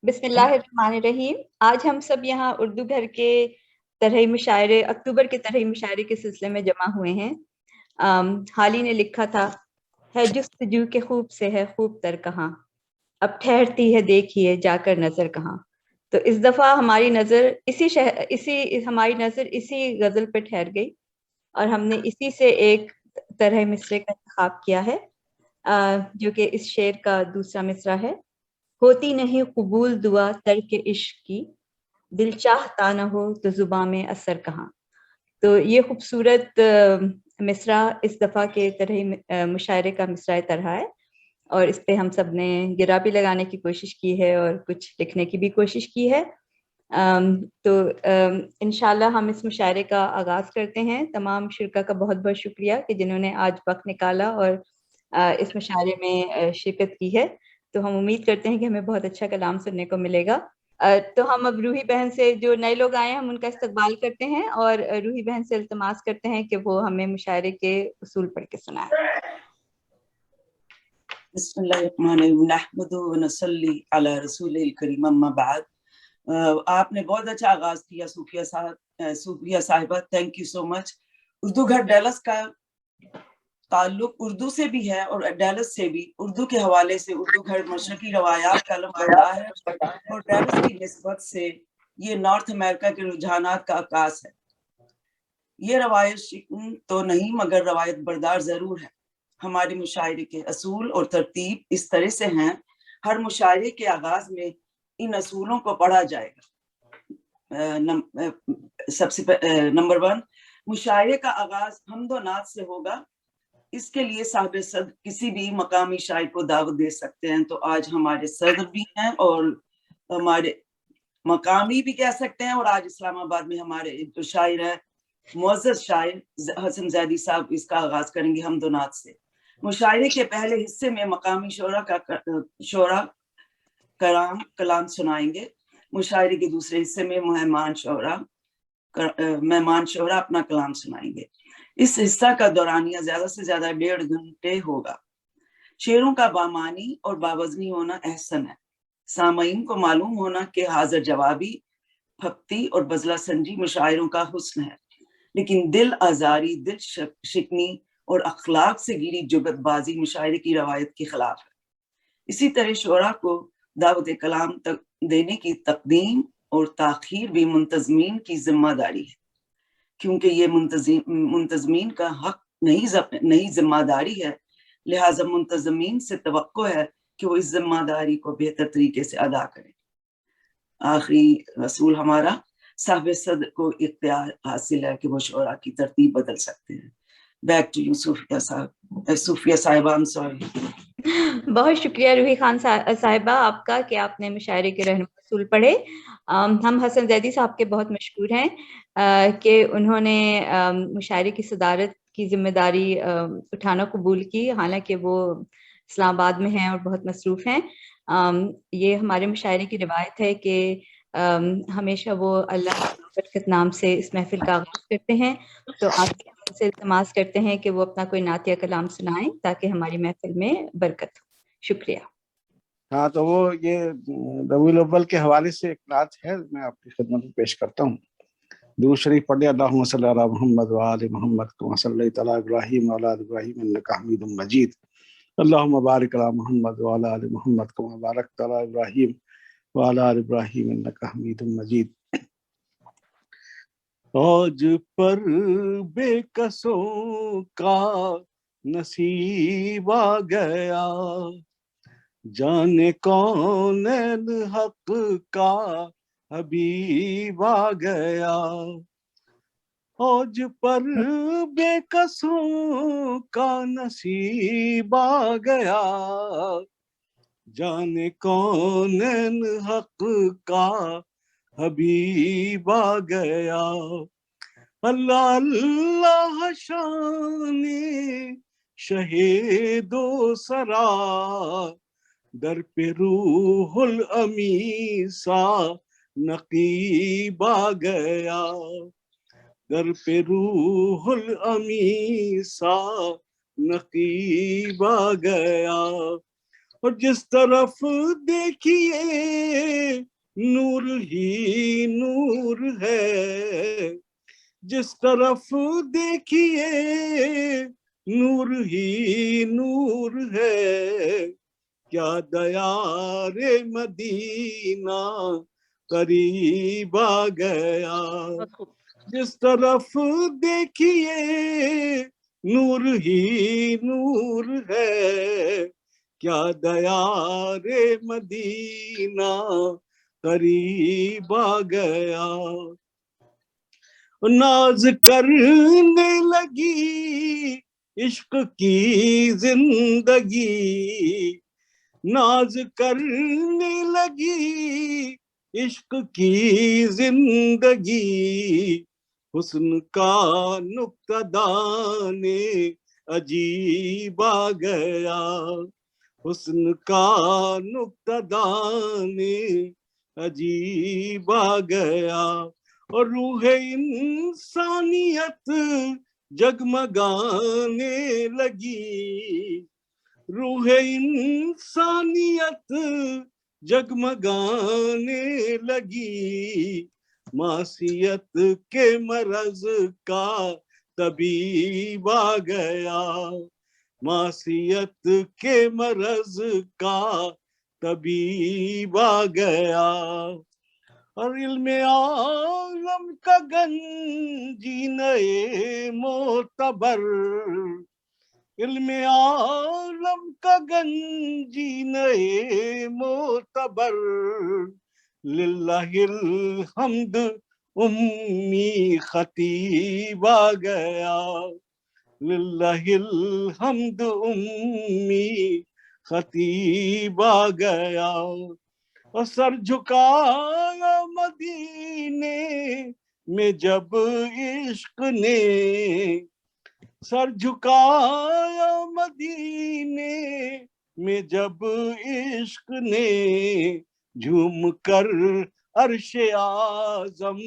बिस्मिल्लाहिर्रहमानिर्रहीम। आज हम सब यहाँ उर्दू घर के तरह मुशायरे अक्टूबर के तरह मुशायरे के सिलसिले में जमा हुए हैं। हाली ने लिखा था, है जुस्तजू के खूब से है खूब तर कहाँ, अब ठहरती है देखिए जाकर नजर कहाँ। तो इस दफा हमारी नजर हमारी नजर इसी गजल पे ठहर गई और हमने इसी से एक तरह मिसरे का इंतखाब किया है, जो कि इस शेर का दूसरा मिसरा है। होती नहीं कबूल दुआ तर्क इश्क की, दिल चाहता न हो तो जुबां में असर कहाँ। तो ये खूबसूरत मिसरा इस दफ़ा के तरह मुशायरे का मिसरा तरह है और इस पे हम सब ने गिरा भी लगाने की कोशिश की है और कुछ लिखने की भी कोशिश की है। तो इंशाल्लाह हम इस मुशायरे का आगाज़ करते हैं। तमाम शुरका का बहुत बहुत शुक्रिया कि जिन्होंने आज वक्त निकाला और इस मुशायरे में शिरकत की है। तो हम उम्मीद करते हैं कि हमें बहुत अच्छा कलाम सुनने को मिलेगा। तो हम अब रूही बहन से, जो नए लोग आए हैं हम उनका इस्तकबाल करते हैं और रूही बहन से इल्तमास करते हैं कि वो हमें मुशायरे के उसूल पढ़ के सुनाएं। बिस्मिल्लाहिर्रहमानिर्रहीम नहमदुहु व नसल्ली अला रसूलिल करीम अम्मा बाद। आपने बहुत अच्छा आगाज किया सूफिया साहिबा, thank you so much. Urdu घर डैलस का ताल्लुक उर्दू से भी है और डैलस से भी। उर्दू के हवाले से उर्दू घर मशरकी रवायात का अलम बरदार है और डैलस की निस्बत से ये नॉर्थ अमेरिका के रुझानात का आकाश है। ये रवायत शिकन तो नहीं मगर रवायत बरदार जरूर है। हमारे मुशायरे के असूल और तरतीब इस तरह से हैं, हर मुशायरे के आगाज में इन असूलों को पढ़ा जाएगा। सबसे नंबर 1, मुशायरे का आगाज हम्दो नात से होगा। इसके लिए साहिब सद किसी भी मकामी शायर को दावत दे सकते हैं। तो आज हमारे सदर भी हैं और हमारे मकामी भी कह सकते हैं, और आज इस्लामाबाद में हमारे जो शायर है मुअज़्ज़ज़ शायर हसन ज़ैदी साहब, इसका आगाज करेंगे हम्दो नात से। मुशायरे के पहले हिस्से में मकामी शोरा कलाम सुनाएंगे। मुशायरे के दूसरे हिस्से में मेहमान शोरा अपना कलाम सुनाएंगे। इस हिस्सा का दौरानिया ज्यादा से ज्यादा 1.5 घंटे होगा। शेरों का बामानी और बावजनी होना एहसन है। सामईन को मालूम होना कि हाजिर जवाबी, फक्ती और बजला संजी मुशायरों का हुस्न है, लेकिन दिल आजारी, दिल शिकनी और अखलाक से गिरी जुगतबाजी मुशायरे की रवायत के खिलाफ है। इसी तरह शोरा को दावत कलाम तक देने की तकदीम और ताखीर भी मुंतजमीन की जिम्मेदारी है, क्योंकि ये मुंतजमीन का हक नहीं जिम्मेदारी है। लिहाजा मुंतजमीन से तवक्को है कि वो इस जिम्मेदारी को बेहतर तरीके से अदा करें। आखिरी रसूल हमारा साहिब सद को इख्तियार हासिल है कि वो शोरा की तरतीब बदल सकते हैं। बैक टू यू सूफिया साहिबा। बहुत शुक्रिया रूही खान साहिबा आपका कि आपने मुशायरे के रहनुमा उसूल पढ़े। हम हसन ज़ैदी साहब के बहुत मशहूर हैं कि उन्होंने मुशायरे की सदारत की जिम्मेदारी उठाना कबूल की, हालांकि वो इस्लामाबाद में हैं और बहुत मसरूफ़ हैं। ये हमारे मुशायरे की रिवायत है कि हमेशा वो अल्लाह के नाम से इस महफिल का आगाज़ करते हैं। तो आप से इल्तमास करते हैं कि वो अपना कोई नात या कलाम सुनाएं ताकि हमारी महफिल में बरकत हो। शुक्रिया। हाँ, तो वो ये रबीउल अव्वल के हवाले से एक नात है, मैं आपकी खिदमत में पेश करता हूँ। दुरूद शरीफ पढ़िए। अल्लाहुम्मा सल्ली अला मुहम्मद व आलि मुहम्मद कमा सल्लैता अला इब्राहीम व अला इब्राहीम इन्नका हमीदुम मजीद। अल्लाहुम्मा बारिक अला मुहम्मद व अला आलि मुहम्मद कमा बारकता अला इब्राहीम व अला आलि इब्राहीम इन्नका हमीदुम मजीद। औज पर बेकसों का नसीब आ गया, जाने कौन हक का हबीब आ गया। औज पर बेकसों का नसीब आ गया, जाने कौन हक का हबीब आ गया। अल्लाह अल्लाह शाने शहीदो सरा, दर पे रूहुल अमी सा नकीब आ गया। दर पे रूहुल अमी सा नकीब आ गया। اور جس طرف دیکھیے نور ہی نور ہے، جس طرف دیکھیے نور ہی نور ہے، کیا دیار مدینہ قریب آ گیا، جس طرف دیکھیے نور ہی نور ہے، کیا دیار مدینہ قریب آ گیا، ناز کرنے لگی عشق کی زندگی، ناز کرنے لگی عشق کی زندگی، حسن کا نقطہ دان عجیب آ گیا، حسن کا نقطہ دان عجیب آ گیا، اور روح انسانیت جگمگانے لگی، روح انسانیت جگمگانے لگی، معصیت کے مرض کا طبیب آ گیا، معصیت کے مرض کا طبیب آ گیا، اور علم عالم کا گنجی نئے معتبر، علم عالم کا گنجی نئے معتبر، للہ الحمد امی خطیب آ گیا، للہ الحمد امی خطیب آ گیا، اور سر جھکایا مدینے میں جب عشق نے، سر جھکایا مدینے میں جب عشق نے، جھوم کر عرش اعظم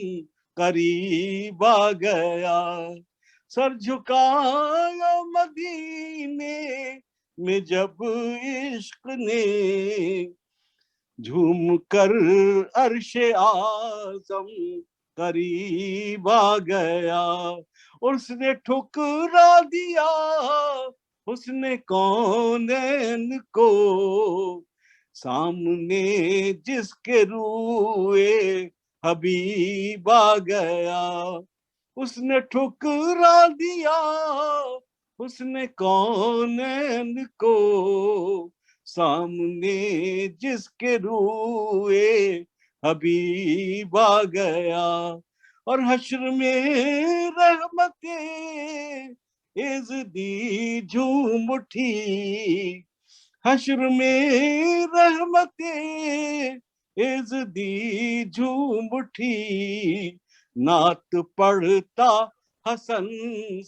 قریب آ گیا، سر جھکایا مدینے میں جب عشق نے، جھوم کر عرش اعظم قریب آ گیا، اور اس نے ٹھکرا دیا اس نے کونین کو، سامنے جس کے روئے حبیب آ گیا، اس نے ٹھکرا دیا اس نے کونین کو، سامنے جس کے روئے حبیب آ گیا، اور حشر میں رحمتیں عزدی جھوم اٹھی، حشر میں رحمتیں عزدی جھوم اٹھی، نعت پڑھتا حسن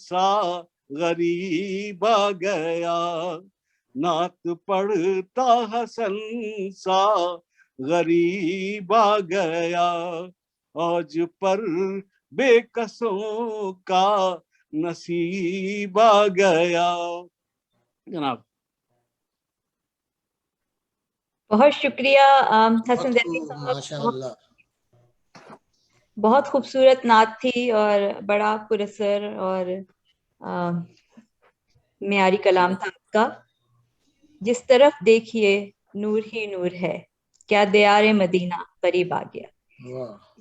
سا غریب آ گیا، نعت پڑھتا حسن سا غریب آ گیا، آج پر بے کسوں کا نصیب آ گیا۔ جناب بہت شکریہ حسن زیدی ماشاء صاحب، اللہ، بہت خوبصورت نعت تھی اور بڑا پراثر اور معیاری کلام تھا آپ کا۔ جس طرف دیکھیے نور ہی نور ہے، کیا دیار مدینہ قریب آ گیا۔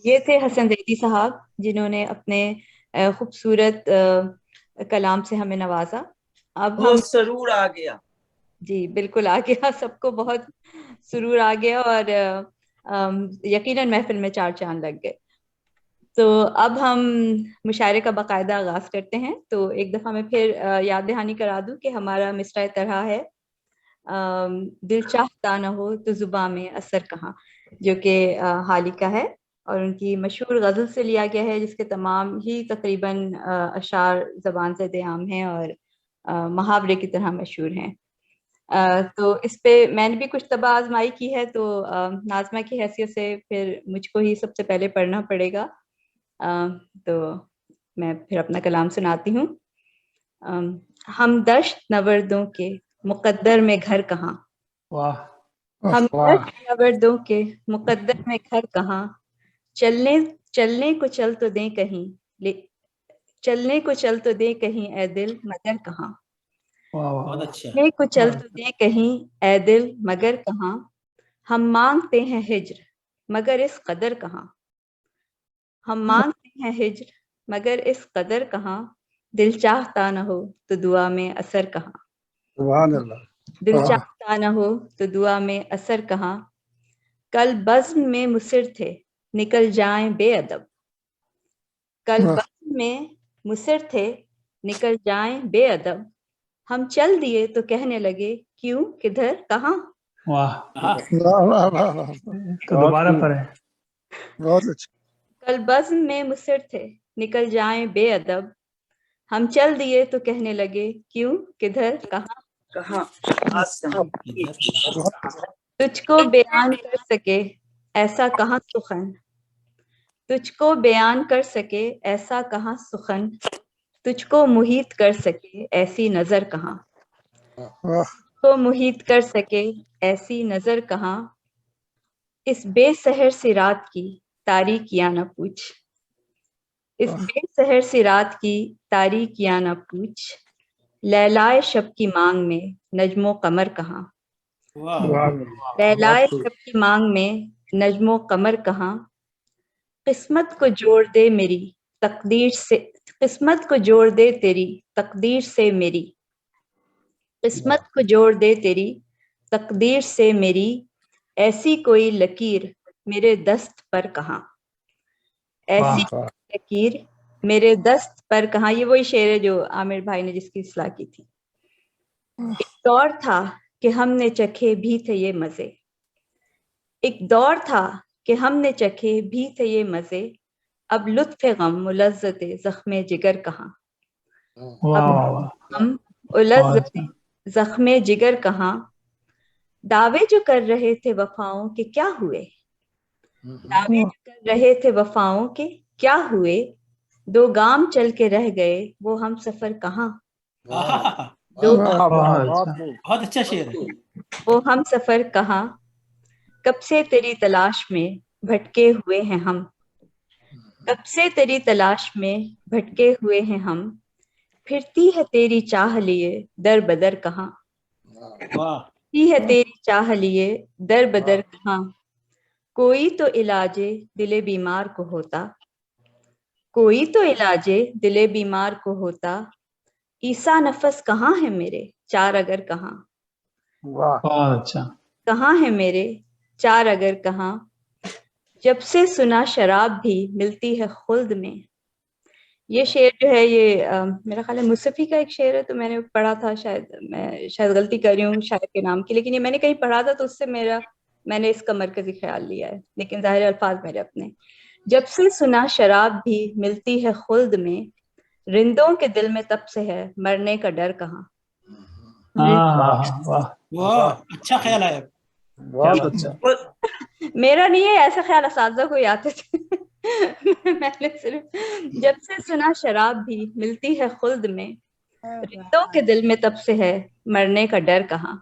یہ تھے حسن زیدی صاحب جنہوں نے اپنے خوبصورت کلام سے ہمیں نوازا۔ اب ہم سرور آ گیا، جی بالکل آ گیا، سب کو بہت سرور آ گیا اور یقیناً محفل میں چار چاند لگ گئے۔ تو اب ہم مشاعرے کا باقاعدہ آغاز کرتے ہیں۔ تو ایک دفعہ میں پھر یاد دہانی کرا دوں کہ ہمارا مصرع طرح ہے دل چاہتا نہ ہو تو زباں میں اثر کہاں، جو کہ حالی کا ہے اور ان کی مشہور غزل سے لیا گیا ہے، جس کے تمام ہی تقریباً اشعار زبان سے عام ہیں اور محاورے کی طرح مشہور ہیں۔ تو اس پہ میں نے بھی کچھ طبع آزمائی کی ہے، تو ناظمہ کی حیثیت سے پھر مجھ کو ہی سب سے پہلے پڑھنا پڑے گا۔ تو میں پھر اپنا کلام سناتی ہوں۔ ہم دشت نوردوں کے مقدر میں گھر کہاں، واہ ہم واہ وردوں کے مقدر میں گھر کہاں، چلنے کو چل تو دیں کہیں، چلنے کو چل تو دیں کہیں اے دل مگر کہاں، واہ واہ بہت اچھا. چلنے کو چل تو دیں کہیں اے دل مگر کہاں، ہم مانگتے ہیں ہجر مگر اس قدر کہاں، ہم مانگتے ہیں ہجر مگر اس قدر کہاں، دل چاہتا نہ ہو تو دعا میں اثر کہاں، سبحان اللہ. دل چاہتا نہ ہو تو دعا میں اثر کہاں، کل بزم میں مصر تھے نکل جائیں بے ادب، کل بزم میں مصر تھے نکل جائیں بے ادب، ہم چل دیے تو کہنے لگے کیوں کدھر کہاں، واہ ہاں واہ واہ واہ واہ. تو دوبارہ پڑھیں. بہت اچھا. کل بزم میں مصر تھے نکل جائیں بے ادب، ہم چل دیے تو کہنے لگے کیوں کدھر کہاں، کہاں آج سے تجھ کو بیان کر سکے ایسا کہاں سخن، تجھ کو بیان کر سکے ایسا کہاں سخن، تجھ کو محیط کر سکے ایسی نظر کہاں، واہ. کو محیط کر سکے ایسی نظر کہاں، اس بے سحر سی رات کی تاریکیاں نہ پوچھ، اس بے سحر سی رات کی تاریکیاں نہ پوچھ، لیلائے شب کی مانگ میں نجم و قمر کہاں، واہ لیلائے شب کی مانگ میں نجم و قمر کہاں، قسمت کو جوڑ دے میری تقدیر سے، قسمت کو جوڑ دے تیری تقدیر سے میری، قسمت کو جوڑ دے تیری تقدیر سے میری، ایسی کوئی لکیر میرے دست پر کہاں، ایسی لکیر میرے دست پر کہاں، یہ وہی شعر ہے جو عامر بھائی نے جس کی اصلاح کی تھی، ایک دور تھا کہ ہم نے چکھے بھی تھے یہ مزے، ایک دور تھا کہ ہم نے چکھے بھی تھے یہ مزے، اب لطف غم ملذت زخم جگر کہاں، واہ واہ واہ. ہم لذت زخم جگر کہاں، دعوے جو کر رہے تھے وفاؤں کے کیا ہوئے، دعوے جو کر رہے تھے وفاؤں کے کیا ہوئے، دو گام چل کے رہ گئے وہ ہم سفر کہاں، دو بہت اچھا شعر ہے. وہ ہم سفر کہاں، کب سے تیری تلاش میں بھٹکے ہوئے ہیں ہم، کب سے تیری تلاش میں بھٹکے ہوئے ہیں ہم، پھرتی ہے تیری چاہ لیے در بدر کہاں، واہ پھرتی ہے تیری چاہ لیے در بدر کہاں، کوئی تو علاج دل بیمار کو ہوتا، کوئی تو علاج دل بیمار کو ہوتا، عیسیٰ نفس کہاں ہے میرے چار اگر کہاں، بہت اچھا. کہاں ہے میرے چار اگر کہاں، جب سے سنا شراب بھی ملتی ہے خلد میں، یہ شعر جو ہے یہ میرا خیال ہے مصطفی کا ایک شعر ہے، تو میں نے پڑھا تھا، شاید میں شاید غلطی کر رہی ہوں شاعر کے نام کی، لیکن یہ میں نے کہیں پڑھا تھا تو اس سے میں نے اس کا مرکزی خیال لیا ہے، لیکن ظاہر الفاظ میرے اپنے، جب سے سنا شراب بھی ملتی ہے خلد میں، رندوں کے دل میں تب سے ہے مرنے کا ڈر کہاں، واہ واہ اچھا خیال ہے. بہت اچھا. میرا نہیں ہے، ایسا خیال اساتذہ کو آتے تھے میں نے صرف جب سے سنا شراب بھی ملتی ہے خلد میں، رندوں کے دل میں تب سے ہے مرنے کا ڈر کہاں،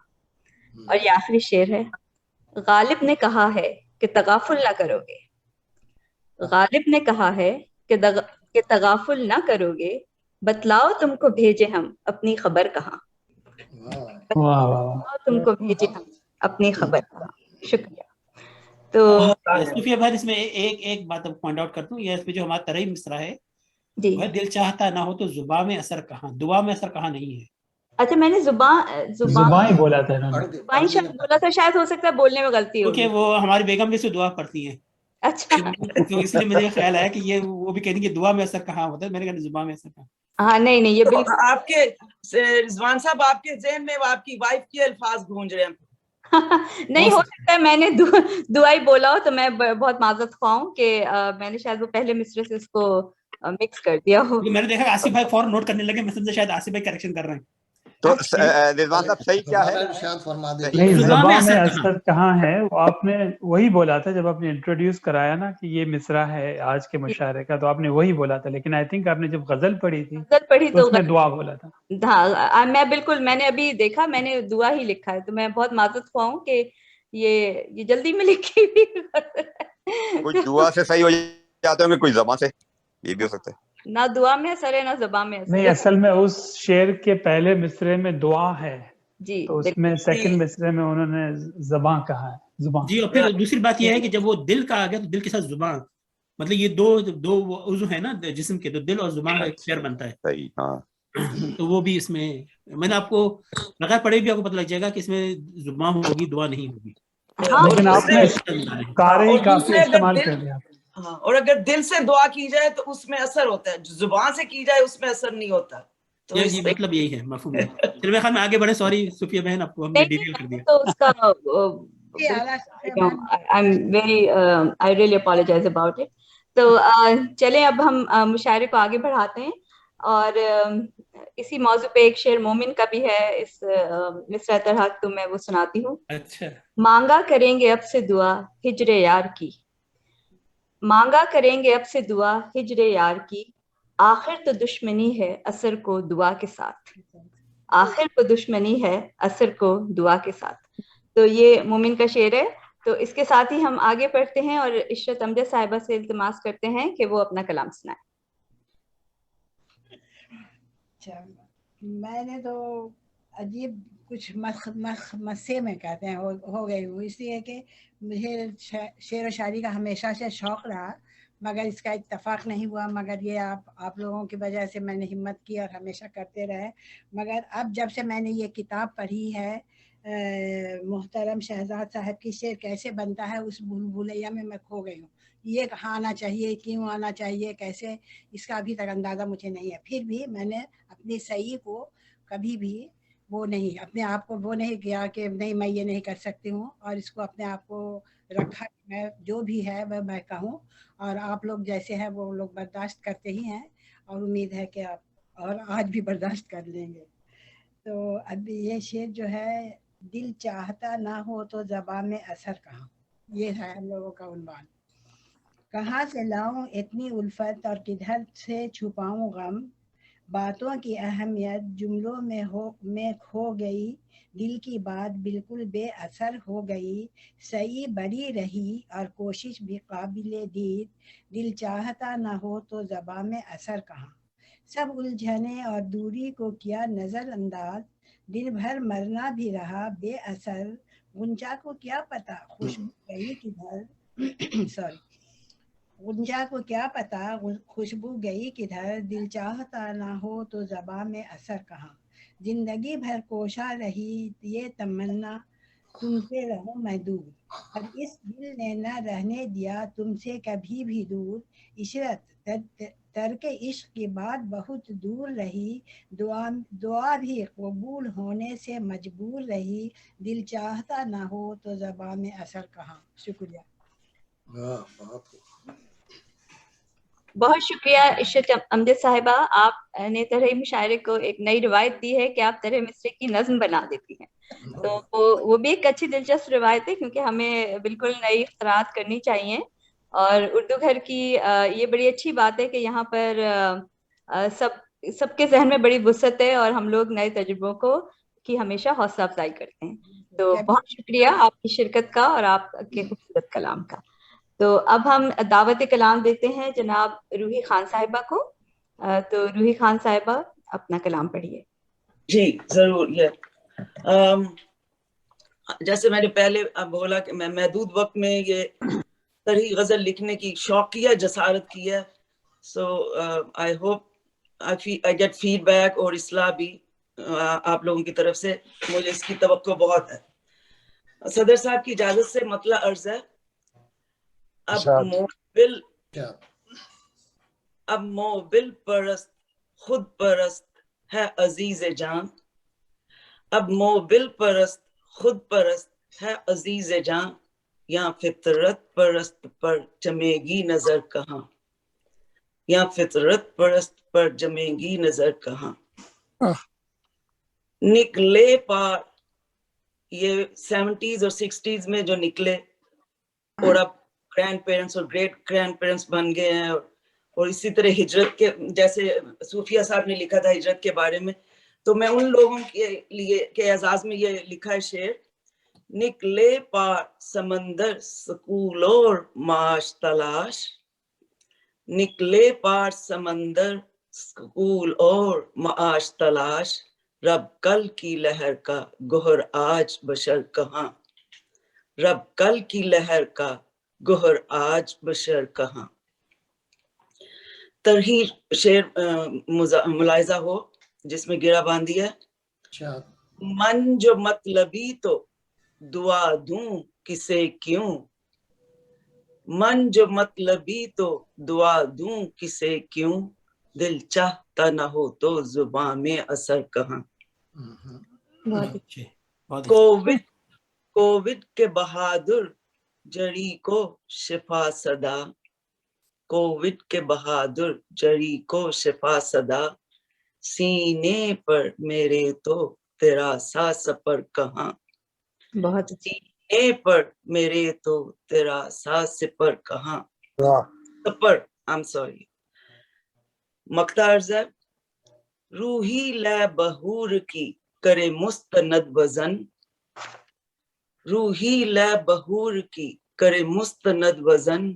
اور یہ آخری شعر ہے، غالب نے کہا ہے کہ تغافل نہ کرو گے، غالب نے کہا ہے کہ تغافل نہ کرو گے، بتلاؤ تم کو بھیجے ہم اپنی خبر کہاں، بتلاؤ تم کو بھیجے ہم اپنی خبر کہاں. شکریہ. تو صوفیہ بھائی اس میں ایک بات پوائنٹ آؤٹ کرتا ہوں، یہ اس میں جو ہمارا ترئی مصرع ہے جی وہ دل چاہتا نہ ہو تو زباں میں اثر کہاں، دعا میں اثر کہاں نہیں ہے. اچھا میں نے زبان ہی بولا تھا انہوں نے. زبان شاید بولا تھا، شاید ہو سکتا ہے بولنے میں غلطی ہوگی. کیونکہ وہ ہماری بیگم بھی سے دعا پڑھتی ہیں، اچھا تو اس لیے مجھے خیال آیا کہ یہ وہ بھی کہیں گے دعا میں اثر کہاں ہوتا ہے، میں نے کہا زباں میں اثر کہاں. ہاں نہیں یہ بالکل آپ کے رضوان صاحب آپ کے ذہن میں آپ کی وائف کے الفاظ گونج رہے ہیں. نہیں ہو سکتا ہے میں نے دعائی بولا ہو، تو میں بہت معذرت خواہ ہوں کہ میں نے شاید وہ پہلے مصرے سے اس کو مکس کر دیا ہو. میں نے دیکھا آصف بھائی فوراً نوٹ کرنے لگے، میں سمجھا شاید آصف بھائی کریکشن کر رہے ہیں. تو رضوان صاحب صحیح کیا ہے؟ نہیں، زبان میں اثر کہاں ہے وہ آپ نے وہی بولا تھا جب آپ نے انٹروڈیوس کرایا نا کہ یہ مصرع ہے آج کے مشاعرے کا، تو آپ نے وہی بولا تھا، لیکن آئی تھنک آپ نے جب غزل پڑھی تھی تو اس میں دعا بولا تھا. ہاں میں بالکل، میں نے ابھی دیکھا، میں نے دعا ہی لکھا ہے، تو میں بہت معذرت خواہ ہوں کہ یہ جلدی میں لکھی بھی. کوئی دعا سے صحیح ہو جاتے ہوں گے، کوئی زبان سے، یہ بھی ہو سکتا ہے. نہ دعا میں اثر ہے نہ زبان میں اثر. نہیں، اصل میں اس شعر کے پہلے مصرے میں دعا ہے جی، تو اس میں سیکنڈ مصرے میں انہوں نے زبان کہا ہے. زبان جی. اور پھر دوسری بات یہ ہے کہ جب وہ دل کا آ گیا تو دل کے ساتھ زبان، مطلب یہ دو عضو ہیں نا جسم کے، تو دل اور زبان کا ایک پیئر بنتا ہے. صحیح. ہاں تو وہ بھی اس میں میں نے آپ کو لگا پڑے بھی آپ کو پتہ لگ جائے گا کہ اس میں زبان ہوگی، دعا نہیں ہوگی. لیکن آپ نے کارے ہی کافی استعمال کر دیا. ہاں، اور اگر دل سے دعا کی جائے تو اس میں اثر ہوتا ہے، زبان سے کی جائے اس میں اثر نہیں ہوتا. تو یہ مطلب یہی ہے، مفہوم ہے. چلو میرے خیال میں آگے بڑھے. سوری صوفیہ بہن، آپ کو ہم نے ڈیٹیل کر دیا. تو اس کا I really apologize about it. تو چلیں اب ہم مشاعرے کو آگے بڑھاتے ہیں، اور اسی موضوع پہ ایک شعر مومن کا بھی ہے اس مصرع طرح، تو میں وہ سناتی ہوں. اچھا. مانگا کریں گے اب سے دعا ہجر یار کی، مانگا کریں گے اب سے دعا ہجر یار کی، آخر تو دشمنی ہے اثر کو دعا کے ساتھ، آخر کو دشمنی ہے اثر کو دعا کے ساتھ. تو یہ مومن کا شعر ہے. تو اس کے ساتھ ہی ہم آگے پڑھتے ہیں اور عشرت امجد صاحبہ سے التماس کرتے ہیں کہ وہ اپنا کلام سنائیں. میں نے تو عجیب کچھ مسے میں کہتے ہیں ہو گئی ہوں، اس لیے کہ مجھے شعر و شاعری کا ہمیشہ سے شوق رہا، مگر اس کا اتفاق نہیں ہوا. مگر یہ آپ لوگوں کی وجہ سے میں نے ہمت کی اور ہمیشہ کرتے رہے. مگر اب جب سے میں نے یہ کتاب پڑھی ہے محترم شہزاد صاحب کی شعر کیسے بنتا ہے، اس بھول بھلیا میں کھو گئی ہوں. یہ کہاں آنا چاہیے، کیوں آنا چاہیے، کیسے، اس کا ابھی تک اندازہ مجھے نہیں ہے. پھر بھی میں نے اپنی صحیح کو کبھی بھی وہ نہیں، اپنے آپ کو وہ نہیں کیا کہ نہیں میں یہ نہیں کر سکتی ہوں، اور اس کو اپنے آپ کو رکھا کہ میں جو بھی ہے وہ میں کہوں، اور آپ لوگ جیسے ہیں وہ لوگ برداشت کرتے ہی ہیں، اور امید ہے کہ آپ اور آج بھی برداشت کر لیں گے. تو اب یہ شعر جو ہے، دل چاہتا نہ ہو تو زبان میں اثر کہاں، یہ ہے ہم لوگوں کا عنوان. کہاں سے لاؤں اتنی الفت اور کدھر سے چھپاؤں غم، باتوں کی اہمیت جملوں میں کھو گئی، دل کی بات بالکل بے اثر ہو گئی، صحیح بری رہی اور کوشش بھی قابل دید، دل چاہتا نہ ہو تو زبان میں اثر کہاں، سب الجھنے اور دوری کو کیا نظر انداز، دن بھر مرنا بھی رہا بے اثر، غنچہ کو کیا پتا خوشبو گئی کدھر سوری غنچہ کو کیا پتا خوشبو گئی کدھر، دل چاہتا نہ ہو تو زبان میں اثر کہاں، زندگی بھر کوشاں رہی یہ تمنا تم سے رہوں میں دور، پر اس دل نے نہ رہنے دیا تم سے کبھی بھی دور، عشرت ترک عشق کی بات بہت دور رہی، دعا بھی قبول ہونے سے مجبور رہی، دل چاہتا نہ ہو تو زبان میں اثر کہاں. شکریہ. بہت شکریہ عشرت امجد صاحبہ، آپ نے طرح مشاعرے کو ایک نئی روایت دی ہے کہ آپ طرح مصرے کی نظم بنا دیتی ہیں. تو وہ بھی ایک اچھی دلچسپ روایت ہے، کیونکہ ہمیں بالکل نئی اختراعات کرنی چاہیے. اور اردو گھر کی یہ بڑی اچھی بات ہے کہ یہاں پر سب کے ذہن میں بڑی وسعت ہے، اور ہم لوگ نئے تجربوں کی ہمیشہ حوصلہ افزائی کرتے ہیں. تو بہت شکریہ آپ کی شرکت کا اور آپ کے خوبصورت کلام کا. تو اب ہم دعوت کلام دیتے ہیں جناب روحی خان صاحبہ کو. تو روحی خان صاحبہ اپنا کلام پڑھیے. جی ضرور. جیسے میں نے پہلے بولا کہ میں محدود وقت میں یہ طرح غزل لکھنے کی شوقیہ جسارت کی ہے. So I hope I get feedback اور اصلاح بھی آپ لوگوں کی طرف سے، مجھے اس کی توقع بہت ہے. صدر صاحب کی اجازت سے مطلع عرض ہے. اب موبل پرست خود پرست ہے عزیز جان، اب موبل پرست خود پرست ہے عزیز جان، یا فطرت پرست پر جمے گی نظر کہاں، یا فطرت پرست پر جمے گی نظر کہاں. निकले पार, ये 70s और 60s में जो निकले और अब ग्रैंड पेरेंट्स और ग्रेट ग्रैंड पेरेंट्स बन गए हैं, और इसी तरह हिजरत के, जैसे सूफिया साहब ने लिखा था हिजरत के बारे में, तो मैं उन लोगों के लिए के एजाज में ये लिखा है शेर, निकले पार समंदर स्कूल और माश तलाश, निकले पार समंदर स्कूल और माश तलाश, रब कल की लहर का गोहर आज बशर कहाँ, रब कल की लहर का गोहर आज बशर कहाँ। तरही शेर मुलायजा हो जिसमें गिरा बांधी है, मन जो मतलबी तो दुआ दूं किसे क्यों, मन जो मतलबी तो दुआ दूं किसे क्यों, दिल चाहता ना हो तो जुबान में असर कहाँ। कोविड कोविड के बहादुर जड़ी को शिफा सदा, कोविड के बहादुर जड़ी को शिफा सदा, सीने पर मेरे तो तेरा सा सफर कहाँ, बहुत सीने पर मेरे तो तेरा सा सफर कहाँ, सफर आई एम सॉरी। मक्ता अर्ज़ है, रूही लै बहूर की करे मुस्तनद वजन, रूही लै बहूर की करे मुस्तनद वजन,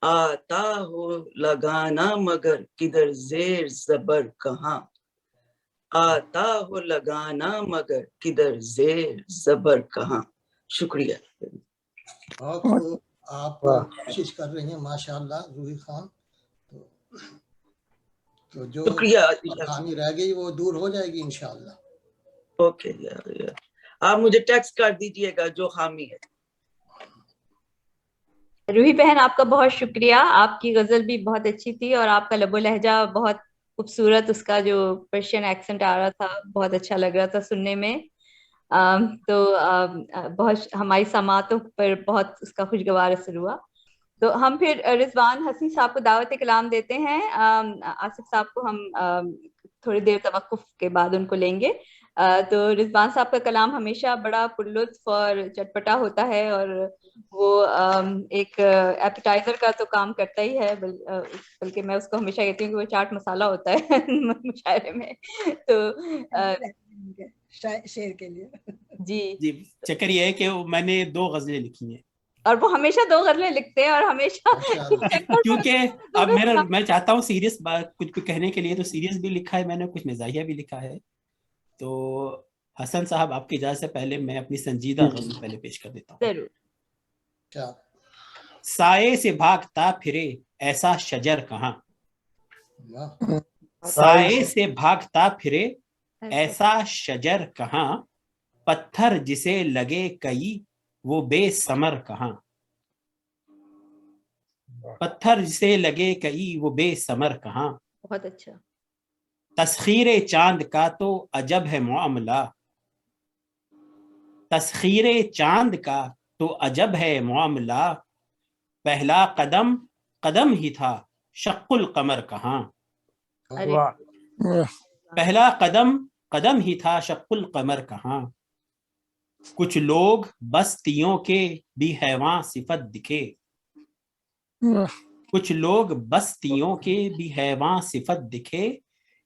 आता हो लगाना मगर किधर जेर जबर कहाँ, आता हो लगाना मगर किधर जेर जबर कहाँ। शुक्रिया। बहुत आप कोशिश कर रही हैं माशाल्लाह रूही खान, तो जो शुक्रिया। खामी रह गई वो दूर हो जाएगी इंशाल्लाह। ओके यार, आप मुझे टेक्स्ट कर दीजिएगा जो खामी है। रूही बहन आपका बहुत शुक्रिया, आपकी गजल भी बहुत अच्छी थी और आपका लबो लहजा बहुत खूबसूरत, उसका जो पर्शियन एक्सेंट आ रहा था बहुत अच्छा लग रहा था सुनने में। बहुत हमारी समातों पर बहुत उसका खुशगवार असर हुआ। तो हम फिर रिजवान हसी साहब को दावत कलाम देते हैं। आसिफ साहब को हम थोड़ी देर तवक्कुफ के बाद उनको लेंगे। तो रिजवान साहब का कलाम हमेशा बड़ा पुरलुत्फ और चटपटा होता है और वो एक एपेटाइजर का तो काम करता ही है, बल्कि मैं उसको हमेशा कहती हूँ कि वो चाट मसाला होता है मुशायरे में। तो शेर के लिए जी चक्कर ये है कि मैंने 2 गजलें लिखी हैं और वो हमेशा 2 गजलें लिखते हैं और हमेशा क्योंकि अब मैं चाहता हूँ सीरियस बात कुछ कहने के लिए, तो सीरियस भी लिखा है मैंने, कुछ मिजाहिया भी लिखा है। तो हसन साहब आपकी इजाजत से पहले मैं अपनी संजीदा गजल पहले पेश कर देता हूँ। जरूर। साये से भागता फिरे ऐसा शजर कहाँ, साये से भागता फिरे ऐसा शजर कहाँ, पत्थर जिसे लगे कई वो बेसमर कहाँ, पत्थर जिसे लगे कई वो बेसमर कहाँ। बहुत अच्छा। तस्खीरे चांद का तो अजब है मामला, तस्खीरे चांद का तो अजब है मामला, पहला कदम कदम ही था शक्कुल कमर कहाँ, पहला कदम कदम ही था शक्कुल कमर कहाँ। कुछ लोग बस्तियों के भी हैवान सिफत दिखे, कुछ लोग बस्तियों के भी हैवान सिफत दिखे,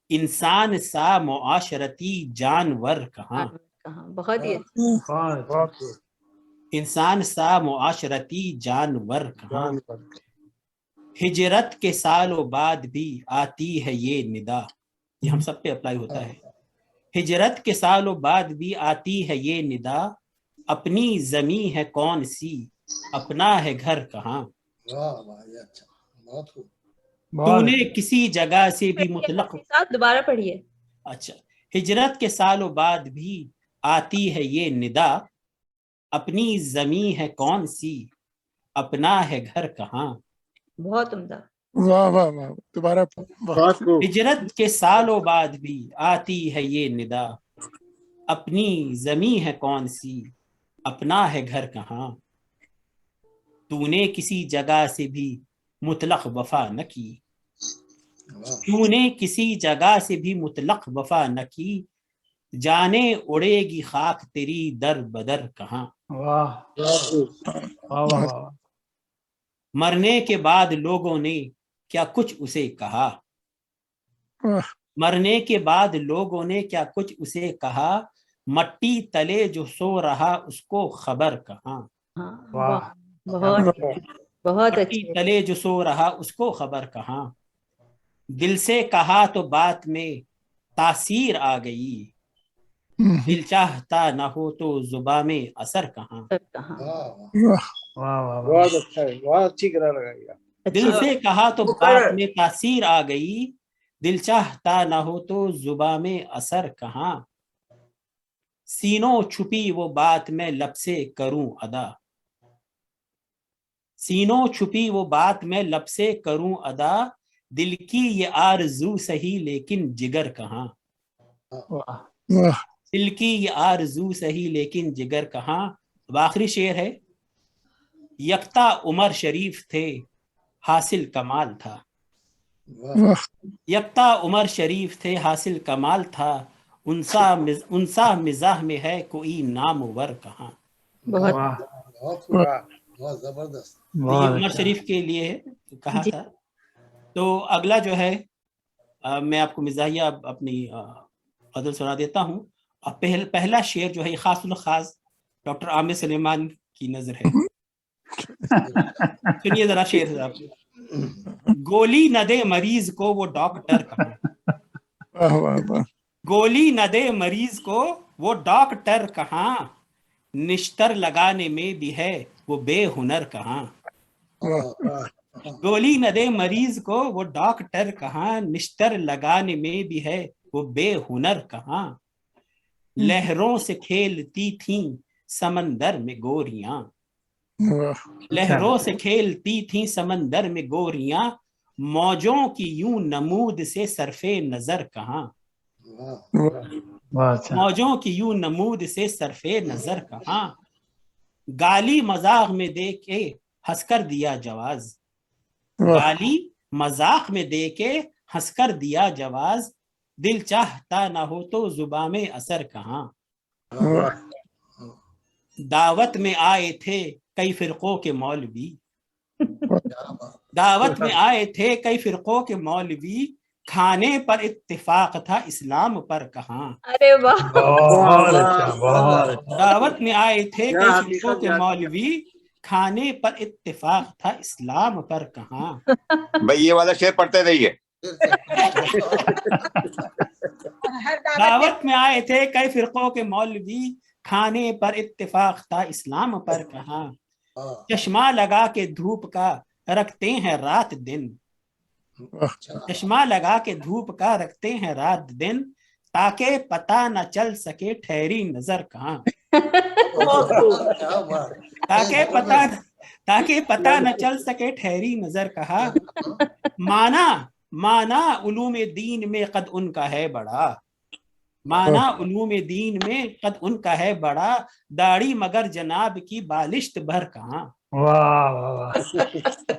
इंसान सा मुआशरती जानवर कहाँ, बहुत ही अच्छा। इंसान सा मुआशरती जानवर कहाँ। हिजरत के सालों बाद भी आती है ये निदा, ये हम सब पे अप्लाई होता है। हिजरत के सालों बाद भी आती है ये निदा, अपनी जमी है कौन सी अपना है घर कहाँ। तूने किसी जगह से भी मुतलक, दोबारा पढ़िए। अच्छा, हिजरत के सालों बाद भी आती है ये निदा, अपनी जमी है कौन सी अपना है घर कहाँ। बहुत उम्दा। वाह वाह वाह, दोबारा। हिजरत के सालों बाद भी आती है ये निदा, अपनी जमी है कौन सी अपना है घर कहाँ। तूने किसी जगह से भी मुतलक वफा न की, तूने किसी जगह से भी मुतलक वफा न की, जाने उड़ेगी खाक तेरी दर बदर कहाँ। वाह वाह वाह वाह। मरने के बाद लोगों ने क्या कुछ उसे कहा, मरने के बाद लोगों ने क्या कुछ उसे कहा, मट्टी तले जो सो रहा उसको खबर कहाँ। वाह बहुत बहुत मट्टी अच्छे। तले जो सो रहा उसको खबर कहाँ। दिल से कहा तो बात में तासीर आ गई, दिल चाहता न हो तो जुबां में असर कहाँ। कहाँ वाह वाह वाह। बहुत अच्छा है, बहुत अच्छी तरह लगाई। दिल से कहा तो बात में तासीर आ गई, दिल चाहता न हो तो जुबां में असर कहाँ। सीनों छुपी वो बात मैं लब से करूं अदा, सीनों छुपी वो बात मैं लब से करूं अदा, दिल की ये आरज़ू सही लेकिन जिगर कहाँ। दिल की ये आरज़ू सही लेकिन जिगर कहाँ। अब आखिरी शेर है, यकता उमर शरीफ थे हासिल कमाल था, यकता उमर शरीफ थे हासिल कमाल था, उनसा मिजाह में है कोई नामवर कहाँ। बहुत बहुत जबरदस्त। तो ये उमर शरीफ के लिए कहा था। तो अगला जो है मैं आपको मिजाहिया अपनी गजल सुना देता हूँ। पहला शेर जो है खासुल खास डॉक्टर आमिर सुलेमान की नजर है। सुनिए जरा शेर आप। गोली न दे मरीज को वो डॉक्टर कहाँ, गोली न दे मरीज को वो डॉक्टर कहाँ, निश्तर लगाने में भी है वो बेहुनर कहाँ। गोली न दे मरीज को वो डॉक्टर कहाँ, निश्तर लगाने में भी है वो बेहुनर कहाँ। लहरों से खेलती थीं समंदर में गोरियां, लहरों से खेलती थीं समंदर में गोरियां, मौजों की यूं नमूद से सरफे नजर कहाँ, मौजों की यूं नमूद से सरफे नजर कहाँ। गाली मजाक में दे के हंसकर दिया जवाज, गाली मजाक में दे के हंसकर दिया जवाज, दिल चाहता ना हो तो जुबां में असर कहाँ। दावत में आए थे कई फिरकों के मौलवी, दावत में आए थे कई फिरकों के मौलवी, खाने पर इत्तिफाक था इस्लाम पर कहाँ। अरे वाह, बहुत अच्छा बहुत अच्छा। दावत में आए थे कई फिरकों के मौलवी, खाने पर इत्तिफाक था इस्लाम पर कहाँ। भाई ये वाला शेर पढ़ते रहिए। दावत में आए थे कई फिरकों के मौलवी, खाने पर इत्तिफाक था इस्लाम पर कहाँ। चश्मा लगा के धूप का रखते हैं रात दिन, चश्मा लगा के धूप का रखते हैं रात दिन, ताकि पता न चल सके ठहरी नजर कहाँ। ताकि पता न चल सके ठहरी नजर कहाँ। माना उलूम दीन में कद उनका है बड़ा, माना उलूम दीन में कद उनका है बड़ा, दाढ़ी मगर जनाब की बालिश्त भर कहाँ।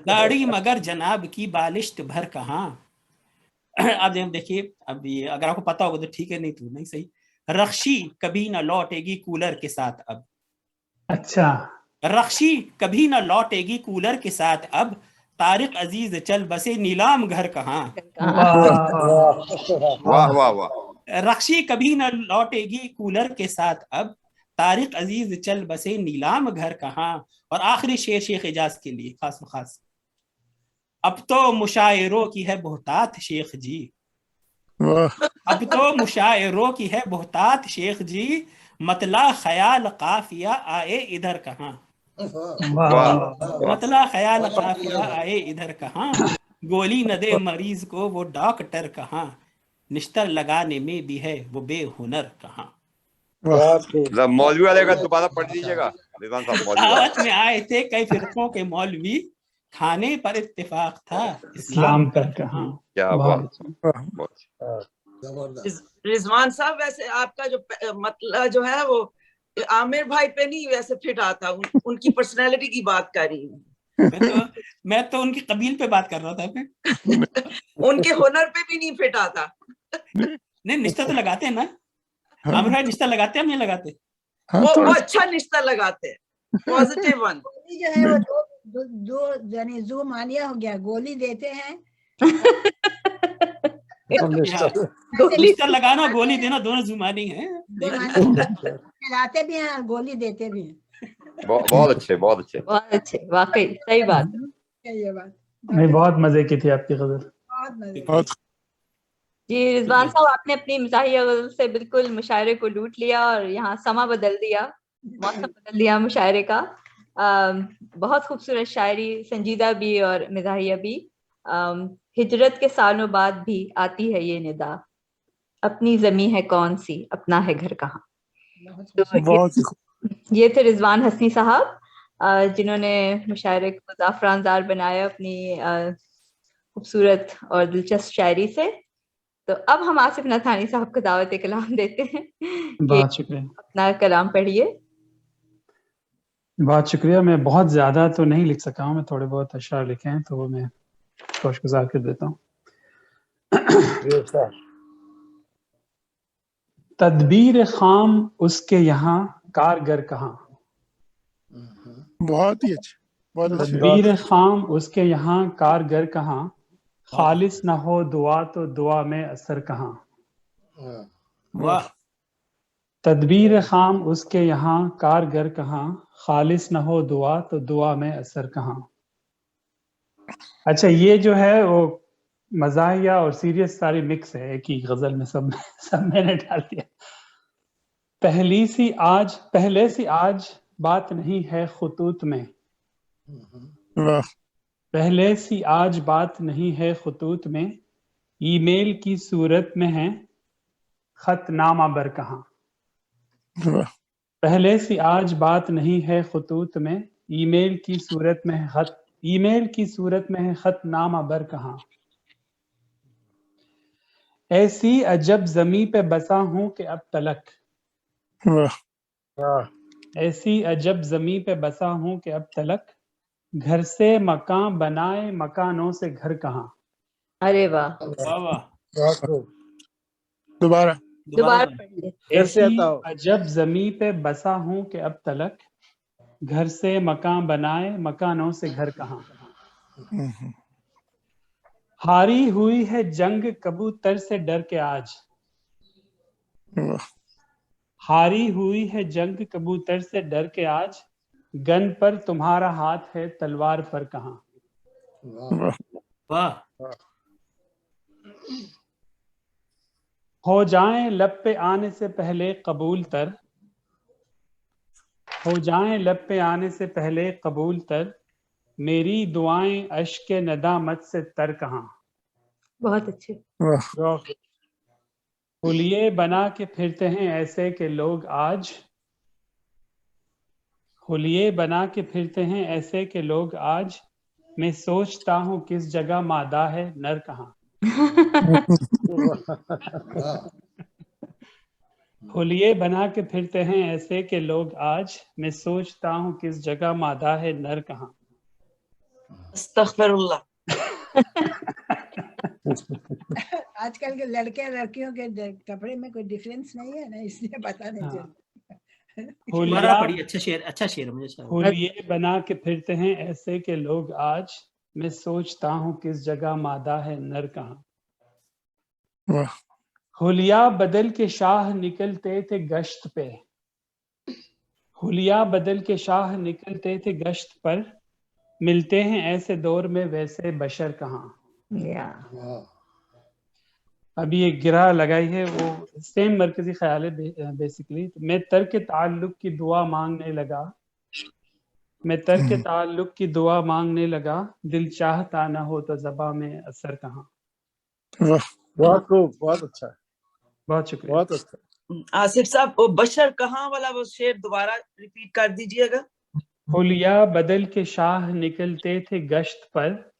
दाढ़ी मगर जनाब की बालिश्त भर कहाँ। अब देखिए, अब ये अगर आपको पता होगा तो ठीक है, नहीं तो नहीं सही। रख्शी कभी ना लौटेगी कूलर के साथ अब, अच्छा, रख्शी कभी ना लौटेगी कूलर के साथ अब, तारिक अजीज चल बसे नीलाम घर कहाँ। वाह वाह वाह। रख्शी कभी न लौटेगी कूलर के साथ अब, तारिक अजीज चल बसे नीलाम घर कहाँ। और आखिरी शेर शेख इजाज के लिए खास खास। अब तो मुशायरों की है बहुतात शेख जी, अब तो मुशायरों की है बहुतात शेख जी, मतला ख्याल काफिया आए इधर कहाँ। मतला ख्याल काफिया आए इधर कहाँ, गोली न दे मरीज को वो डॉक्टर कहाँ, निश्तर लगाने में भी है वो बेहुनर कहाँ। मौलवी वाले का दोबारा पढ़ लीजिएगा रिजवान साहब। मौलवी दावत में आए थे कई फिरकों के मौलवी, खाने पर इत्तेफाक था इस्लाम पर कहाँ। क्या बात। रिजवान साहब, वैसे आपका जो मतलब जो है वो आमिर भाई पे नहीं वैसे फिट आता, उनकी पर्सनैलिटी की बात कर रही हूँ। मैं तो उनकी कबील पे बात कर रहा था मैं। उनके हुनर पे भी नहीं फिट आता। नहीं, निश्ता तो लगाते हैं ना। आमिर भाई रिश्ता लगाते हैं, नहीं लगाते? वो अच्छा रिश्ता लगाते हैं, पॉजिटिव वन। गोली जो है वो दो यानी जू मानिया हो गया, गोली देते हैं रिश्ता लगाना गोली देना दोनों जुमानी है। खिलाते भी हैं और गोली देते भी हैं। बहुत अच्छे, बहुत अच्छे, बहुत अच्छे, वाकई सही बात है। ये बात नहीं, बहुत मजे की थी आपकी गजल। बहुत मजे बहुत जी रिजवान साहब, आपने अपनी मज़ाहिया गजल से बिल्कुल मुशायरे को लूट लिया और यहाँ समा बदल दिया, मौसम बदल दिया मुशायरे का। बहुत खूबसूरत शायरी, संजीदा भी और मज़ाहिया भी। हिजरत के सालों बाद भी आती है ये निदा, अपनी ज़मीं है कौन सी, अपना है घर कहाँ। तो ये थे रिजवान हसनी साहब, जिन्होंने मुशायरे को ज़ाफ़रानज़ार बनाया अपनी खूबसूरत और दिलचस्प शायरी से। तो अब हम आसिफ नथानी साहब को दावत कलाम देते हैं कि अपना कलाम पढ़िए। बहुत शुक्रिया। मैं बहुत ज्यादा तो नहीं लिख सका हूँ, मैं थोड़े बहुत अशआर लिखे हैं तो वो मैं खुशगुजार कर देता हूँ। तदबीर खाम उसके यहाँ कारगर कहाँ। बहुत ही अच्छे, बहुत अच्छे। तदबीर खाम उसके यहाँ कारगर कहाँ, खालिस न हो दुआ तो दुआ में असर कहाँ। वाह। तदबीर खाम उसके यहाँ कारगर कहाँ, खालिस न हो दुआ तो दुआ में असर कहाँ। अच्छा, ये जो है वो मज़ाहिया और सीरियस सारी मिक्स है एक ही गजल में, सब मैंने डाल दिया। पहले सी आज बात नहीं है खुतूत में, पहले सी आज बात नहीं है खुतूत में, ईमेल की सूरत में है खत नामा बर कहाँ। पहले सी आज बात नहीं है खुतूत में, ईमेल की सूरत में है खत, ईमेल की सूरत में है खत नामा बर कहाँ। ऐसी अजब ज़मीं पे बसा हूँ कि अब तलक, ऐसी अजब ज़मीं पे बसा हूँ कि अब तलक, घर से मकान बनाए मकानों से घर कहाँ। अरे वाह, वाह वाह। दोबारा पढ़िए। ऐसी अजब ज़मीं पे बसा हूँ कि अब तलक, घर से मकान बनाए मकानों से घर कहाँ। हारी हुई है जंग कबूतर से डर के आज, हारी हुई है जंग कबूतर से डर के आज, गन पर तुम्हारा हाथ है तलवार पर कहाँ। वाह। हो जाएं लब पे आने से पहले कबूल तर, हो जाएं लब पे आने से पहले कबूल तर, मेरी दुआएं अश्क नदामत से तर कहाँ। बहुत अच्छे। हुलिये बना के फिरते हैं ऐसे के लोग आज, हुलिये बना के फिरते हैं ऐसे के लोग आज, मैं सोचता हूँ किस जगह मादा है नर कहाँ। हुलिये बना के फिरते हैं ऐसे के लोग आज, मैं सोचता हूँ किस जगह मादा है नर कहाँ। अस्तगफिरुल्लाह। आजकल के लड़के लड़कियों के कपड़े में कोई डिफरेंस नहीं है ना, इसलिए पता नहीं चलता। अच्छा शेर मुझे। हुलिये बना के फिरते हैं ऐसे के लोग आज, मैं सोचता हूँ किस जगह मादा है नर कहाँ। हुलिया बदल के शाह निकलते थे गश्त पे, हुलिया बदल के शाह निकलते थे गश्त पर, मिलते हैं ऐसे दौर में वैसे बशर कहाँ। अभी एक गिरा लगाई है, वो सेम मरकजी ख्याल है बेसिकली। मैं तर्क ताल्लुक की दुआ मांगने लगा, मैं तर्क ताल्लुक की दुआ मांगने लगा, दिल चाहता ना हो तो ज़बां में असर कहाँ। बहुत खूब, बहुत अच्छा, बहुत शुक्रिया। बहुत अच्छा। आसिफ साहब, वो बशर कहाँ वाला वो शेर दोबारा रिपीट कर दीजिएगा। हुलिया बदल के शाह निकलते थे गश्त पर,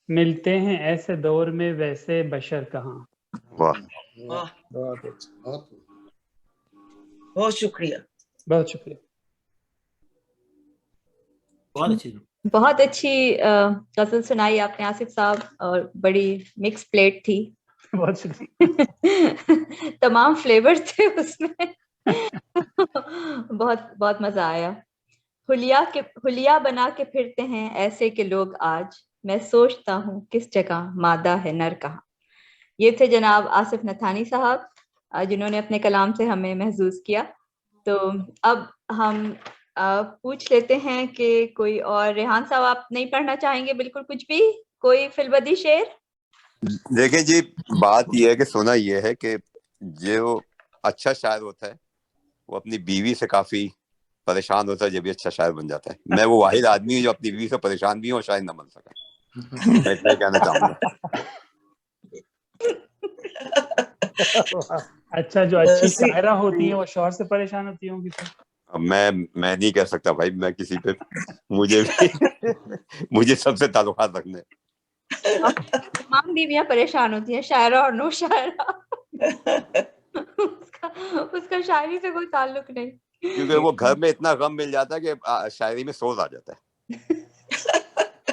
मिलते हैं ऐसे दौर में वैसे बशर कहाँ। वाह, बहुत अच्छा, बहुत शुक्रिया, बहुत शुक्रिया। बहुत अच्छी गजल सुनाई आपने आसिफ साहब, और बड़ी मिक्स प्लेट थी। बहुत शुक्रिया। तमाम फ्लेवर थे उसमें। बहुत बहुत मजा आया। हुलिया बना के फिरते हैं ऐसे के लोग आज, मैं सोचता हूँ किस जगह मादा है नर कहाँ। ये थे जनाब आसिफ नथानी साहब, जिन्होंने अपने कलाम से हमें महजूज किया। तो अब हम पूछ लेते हैं कि कोई और, रेहान साहब आप नहीं पढ़ना चाहेंगे बिल्कुल कुछ भी, कोई फिलबदी शेर? देखिए जी, बात यह है कि सुना यह है कि जो अच्छा शायर होता है वो अपनी बीवी से काफी परेशान होता है जब भी अच्छा शायर बन जाता है। मैं वो वाहिद आदमी हूँ जो अपनी बीवी से परेशान भी हूँ और शायर न बन सका। मैं इतना ही कहना चाहूंगा। अच्छा, जो अच्छी शायरा होती है वो शौहर से परेशान होती होंगी तो? मैं नहीं कह सकता भाई, मैं किसी पे, मुझे सबसे ताल्लुकात रखने। तमाम बीवियां परेशान होती हैं, शायरा और नो शायरा। उसका शायरी से कोई ताल्लुक नहीं, क्योंकि वो घर में इतना गम मिल जाता है कि शायरी में सोज आ जाता है।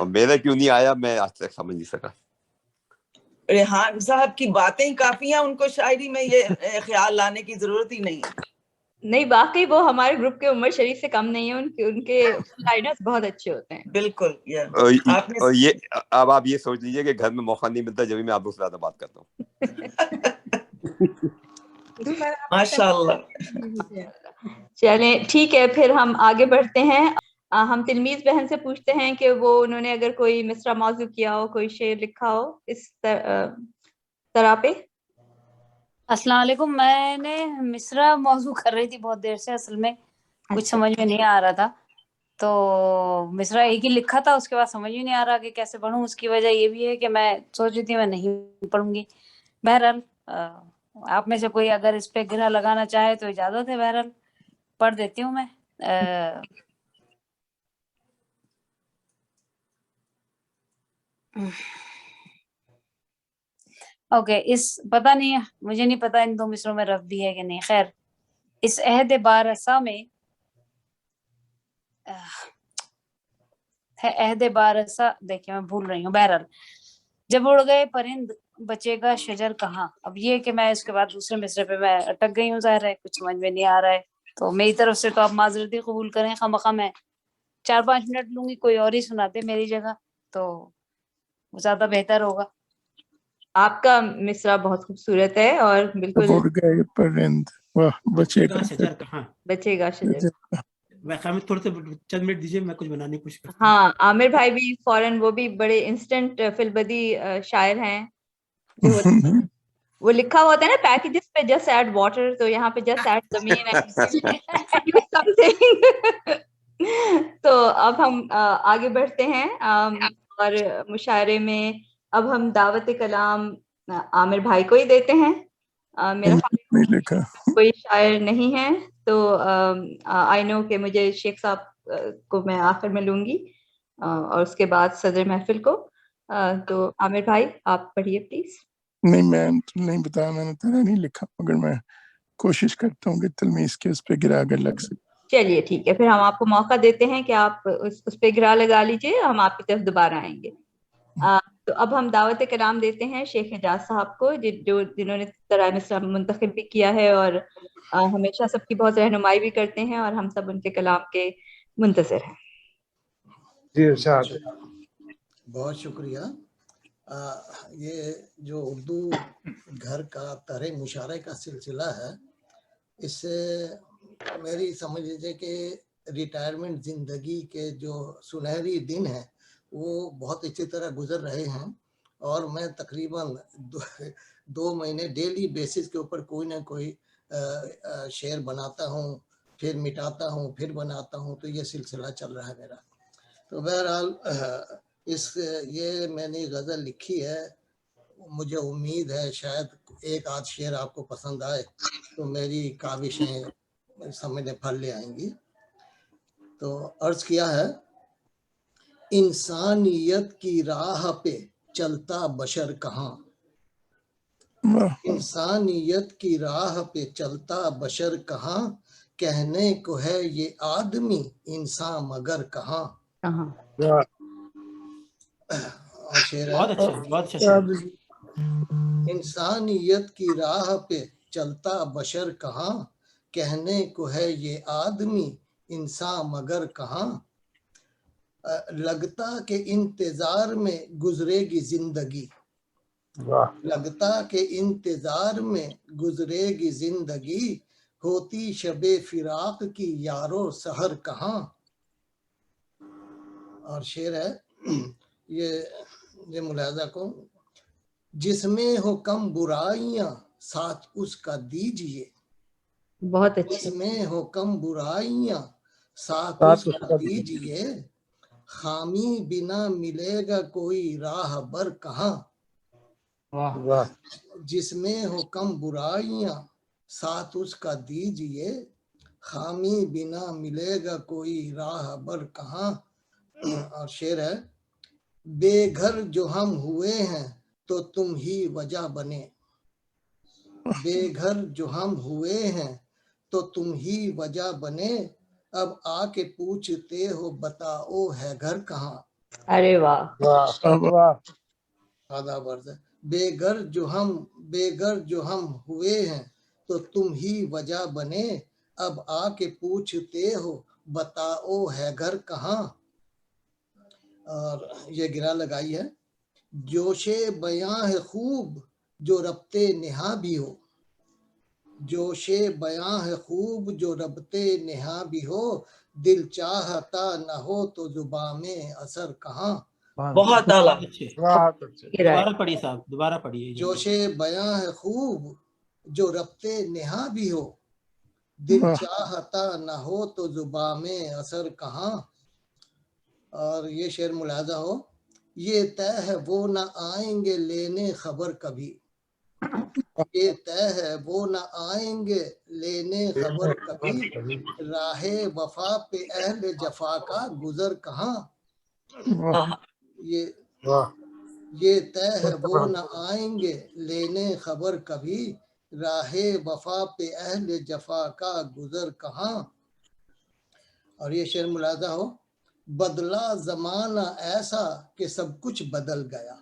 और मेरा क्यों नहीं आया मैं आज तक समझ नहीं सका। रेहान साहब की बातें काफी हैं, उनको शायरी में ये ख्याल लाने की जरूरत ही नहीं है। नहीं, वाकई वो हमारे ग्रुप के उमर शरीफ से कम नहीं है। उनके लाइनर्स बहुत अच्छे होते हैं। बिल्कुल। और ये अब आप ये सोच लीजिए कि घर में मौका नहीं मिलता जब भी मैं आपसे ज्यादा बात करता हूँ। माशाल्लाह। चलें ठीक है, फिर हम आगे बढ़ते हैं। हम तिलमीज बहन से पूछते हैं कि वो उन्होंने अगर कोई मिसरा मौजू किया हो, कोई शेर लिखा हो इस तरह पे। अस्सलाम वालेकुम। मैंने मिसरा मौजू कर रही थी बहुत देर से, असल में कुछ समझ में नहीं आ रहा था, तो मिसरा एक ही लिखा था, उसके बाद समझ ही नहीं आ रहा कि कैसे पढूं। उसकी वजह ये भी है कि मैं सोच रही थी मैं नहीं पढ़ूंगी। बहरहाल आप में से कोई अगर इस पे गिरा लगाना चाहे तो इजाजत है, बहरहाल पढ़ देती हूँ मैं। ओके, इस पता नहीं है, मुझे नहीं पता इन दो मिसरों में रफ भी है कि नहीं। खैर, इस अहद बारसा में है अहद बारसा, देखिए मैं भूल रही हूँ। बहरहाल, जब उड़ गए परिंद बचेगा शजर कहाँ। अब ये कि मैं इसके बाद दूसरे मिसरे पे मैं अटक गई हूँ, ज़ाहिर है कुछ समझ में नहीं आ रहा है, तो मेरी तरफ से तो आप माजरती कबूल करें। खामखा मैं 4-5 मिनट लूंगी, कोई और ही सुनाते मेरी जगह तो ज्यादा बेहतर होगा। आपका मिसरा बहुत खूबसूरत है और बिल्कुल उड़ गए परिंद, वाह, बचेगा शजर कहाँ, बचेगा शजर। मैं थोड़े से चंद मिनट दीजिए, मैं कुछ बनाने की कोशिश करता हूँ। हाँ, आमिर भाई भी फौरन, वो भी बड़े इंस्टेंट फिलबदी शायर हैं। जो वो लिखा होता है ना पैकेजेस पे, जस्ट ऐड वाटर, तो यहाँ पे जस्ट ऐड जमीन समथिंग। तो अब हम आगे बढ़ते हैं और मुशायरे में अब हम दावत कलाम आमिर भाई को ही देते हैं। मेरा कोई शायर नहीं है, तो आई नो कि मुझे शेख साहब को मैं आखिर में लूंगी और उसके बाद सदर महफिल को। तो आमिर भाई आप पढ़िए प्लीज। नहीं, मैं नहीं बताया, मैंने तेरा नहीं लिखा, मगर मैं कोशिश करता हूँ कि तलमीज के उस पे गिरा अगर लग सके। चलिए ठीक है, फिर हम आपको मौका देते हैं कि आप उस पे गिरा लगा लीजिए, हम आपकी तरफ दोबारा आएंगे। तो अब हम दावत कलाम देते हैं शेख एजाज साहब को, जिन्होंने तराय मिसरा मुंतखब भी किया है और हमेशा सबकी बहुत रहनुमाई भी करते हैं, और हम सब उनके कलाम के मुंतज़िर हैं। जी इरशाद। बहुत शुक्रिया। ये जो उर्दू घर का तरह मुशारे का सिलसिला है, इससे मेरी समझ लीजिए कि रिटायरमेंट ज़िंदगी के जो सुनहरी दिन हैं वो बहुत अच्छी तरह गुजर रहे हैं, और मैं तकरीबन 2 महीने डेली बेसिस के ऊपर कोई ना कोई शेर बनाता हूँ, फिर मिटाता हूँ, फिर बनाता हूँ, तो ये सिलसिला चल रहा है मेरा। तो बहरहाल ये मैंने गज़ल लिखी है, मुझे उम्मीद है शायद एक आध शेर आपको पसंद आए तो मेरी काविशें सामने फल ले आएंगी। तो अर्ज किया है, इंसानियत की राह पे चलता बशर कहाँ, इंसानियत की राह पे चलता बशर कहाँ, कहने को है ये आदमी इंसान मगर कहाँ। कहाँ? और शेर है, बहुत अच्छा انسانیت کی راہ پہ چلتا بشر کہاں، کہنے کو ہے یہ آدمی انسان مگر کہاں، لگتا کہ انتظار میں گزرے گی زندگی، لگتا کہ انتظار میں گزرے گی زندگی، ہوتی شب فراق کی یارو سحر کہاں. اور شعر ہے یہ ملاحظہ کو، جس میں ہو کم برائیاں ساتھ اس کا دیجئے، بہت جس اچھے. میں ہو کم برائیاں ساتھ اس کا دیجئے، خامی بنا ملے گا کوئی راہ بر کہاں، جس میں ہو کم برائیاں ساتھ اس کا دیجئے، خامی بنا ملے گا کوئی راہ بر کہاں. اور شعر ہے، بے گھر جو ہم ہوئے ہیں تو تم ہی وجہ بنے، بے گھر جو ہم ہوئے ہیں تو تم ہی وجہ بنے، اب آ کے پوچھتے ہو بتاؤ ہے گھر کہاں. ارے واہ. آدھا برد ہے، بے گھر جو ہم ہوئے ہیں تو تم ہی وجہ بنے، اب آ کے پوچھتے ہو بتاؤ ہے گھر کہاں. اور یہ گرا لگائی ہے، جوش بیاں ہے خوب جو ربط نہا بھی ہو، جوش بیاں ہے خوب جو ربط نہا بھی ہو، دل چاہتا نہ ہو تو زباں میں اثر کہاں. بہت اعلیٰ. دوبارہ پڑھیے صاحب، دوبارہ پڑھیے. جوش بیاں ہے خوب جو ربط نہا بھی ہو، دل چاہتا نہ ہو تو زباں میں اثر کہاں. اور یہ شعر ملاحظہ ہو، یہ طے ہے وہ نہ آئیں گے لینے خبر کبھی، یہ طے ہے وہ نہ آئیں گے لینے خبر کبھی، راہ وفا پہ اہل جفا کا گزر کہاں. یہ طے ہے وہ نہ آئیں گے لینے خبر کبھی، راہ وفا پہ اہل جفا کا گزر کہاں. اور یہ شعر ملاحظہ ہو، بدلا زمانہ ایسا کہ سب کچھ بدل گیا،